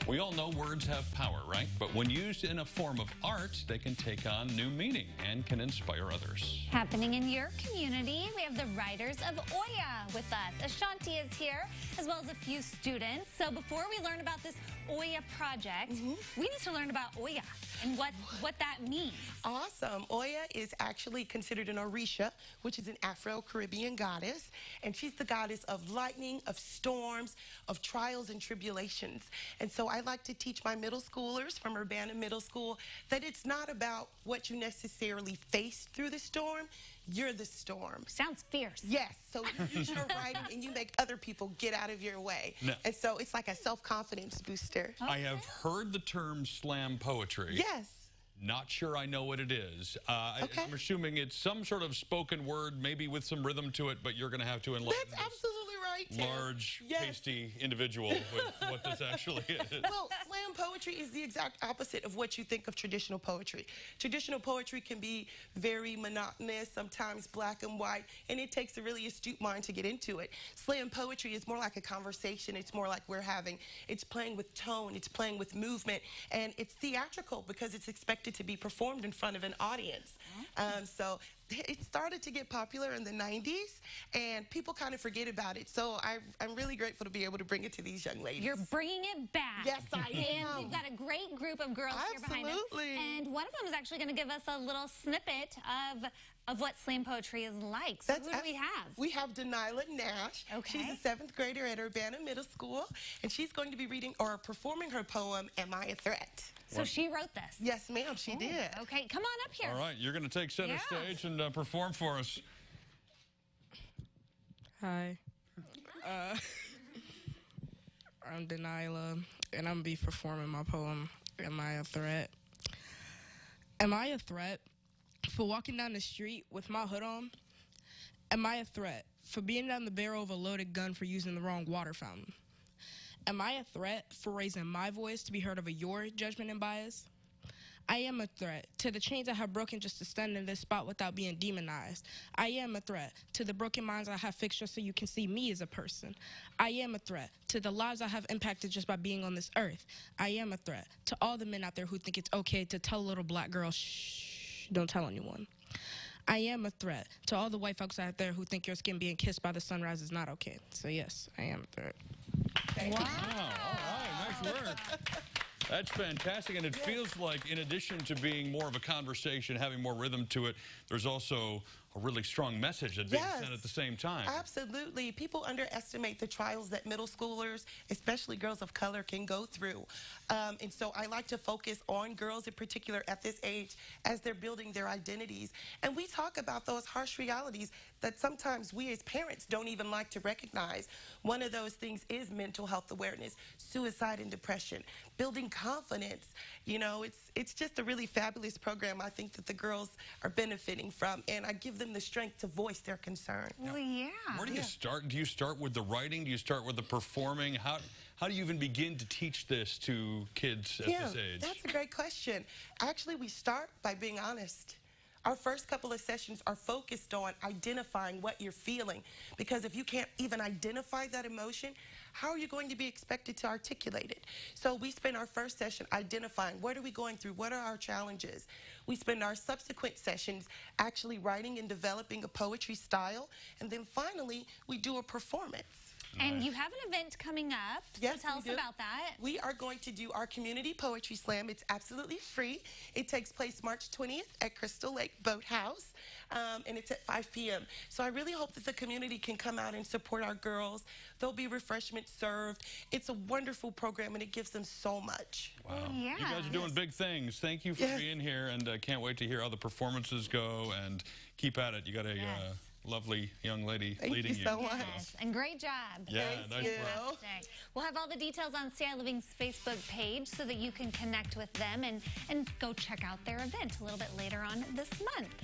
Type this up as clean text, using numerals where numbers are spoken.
We all know words have power, right? But when used in a form of art, they can take on new meaning and can inspire others. Happening in your community, we have the Writers of Oya with us. Ashanti is here, as well as a few students. So before we learn about this Oya project, we need to learn about Oya and what that means. Awesome. Oya is actually considered an Orisha, which is an Afro-Caribbean goddess, and she's the goddess of lightning, of storms, of trials and tribulations. And so I like to teach my middle schoolers from Urbana Middle School that it's not about what you necessarily face through the storm. You're the storm. Sounds fierce. Yes. So you use your writing and you make other people get out of your way. No. And so it's like a self-confidence booster. Okay. I have heard the term slam poetry. Yes. Not sure I know what it is. Okay. I'm assuming it's some sort of spoken word, maybe with some rhythm to it, but you're going to have to enlighten That's absolutely right, Tim. large, Yes. pasty individual with what this actually is. Well, slam poetry is the exact opposite of what you think of traditional poetry. Traditional poetry can be very monotonous, sometimes black and white, and it takes a really astute mind to get into it. Slam poetry is more like a conversation. It's more like it's playing with tone, it's playing with movement, and it's theatrical because it's expected to be performed in front of an audience. So it started to get popular in the 90s, and people kind of forget about it. So I'm really grateful to be able to bring it to these young ladies. You're bringing it back. Yes, I am. And we've got a great group of girls here behind us. Absolutely. And one of them is actually going to give us a little snippet of what slam poetry is like. So who do we have? We have Denilah Nash. Okay. She's a 7th grader at Urbana Middle School, and she's going to be reading or performing her poem, Am I a Threat? So she wrote this. Yes, ma'am, she did. Okay, come on up here. All right, you're going to take center stage and perform for us. Hi. I'm Denilah, and I'm going to be performing my poem, Am I a Threat? Am I a threat for walking down the street with my hood on? Am I a threat for being down the barrel of a loaded gun for using the wrong water fountain? Am I a threat for raising my voice to be heard over your judgment and bias? I am a threat to the chains I have broken just to stand in this spot without being demonized. I am a threat to the broken minds I have fixed just so you can see me as a person. I am a threat to the lives I have impacted just by being on this earth. I am a threat to all the men out there who think it's okay to tell a little black girl, shh, don't tell anyone. I am a threat to all the white folks out there who think your skin being kissed by the sunrise is not okay. So yes, I am a threat. Wow. All right, nice work. That's fantastic, and it feels like in addition to being more of a conversation, having more rhythm to it, there's also a really strong message that's being sent at the same time. Absolutely. People underestimate the trials that middle schoolers, especially girls of color, can go through. And so I like to focus on girls in particular at this age as they're building their identities. And we talk about those harsh realities that sometimes we as parents don't even like to recognize. One of those things is mental health awareness, suicide and depression, building confidence. You know, it's just a really fabulous program I think that the girls are benefiting from, and I give them the strength to voice their concern. Well, yeah. Where do you start? Do you start with the writing? Do you start with the performing? How do you even begin to teach this to kids at this age? That's a great question. Actually, we start by being honest. Our first couple of sessions are focused on identifying what you're feeling, because if you can't even identify that emotion, how are you going to be expected to articulate it? So we spend our first session identifying what are we going through, what are our challenges. We spend our subsequent sessions actually writing and developing a poetry style, and then finally we do a performance. And you have an event coming up. Yes, so tell us about that. We are going to do our community poetry slam. It's absolutely free. It takes place March 20th at Crystal Lake Boathouse, and it's at 5 p.m. So I really hope that the community can come out and support our girls. There'll be refreshments served. It's a wonderful program, and it gives them so much. Wow. Yeah. You guys are doing big things. Thank you for being here, and can't wait to hear how the performances go, and keep at it. You got a lovely young lady leading you. Thank you so much. Yes, and great job. Yeah, nice work. Fantastic. We'll have all the details on CI Living's Facebook page so that you can connect with them and go check out their event a little bit later on this month.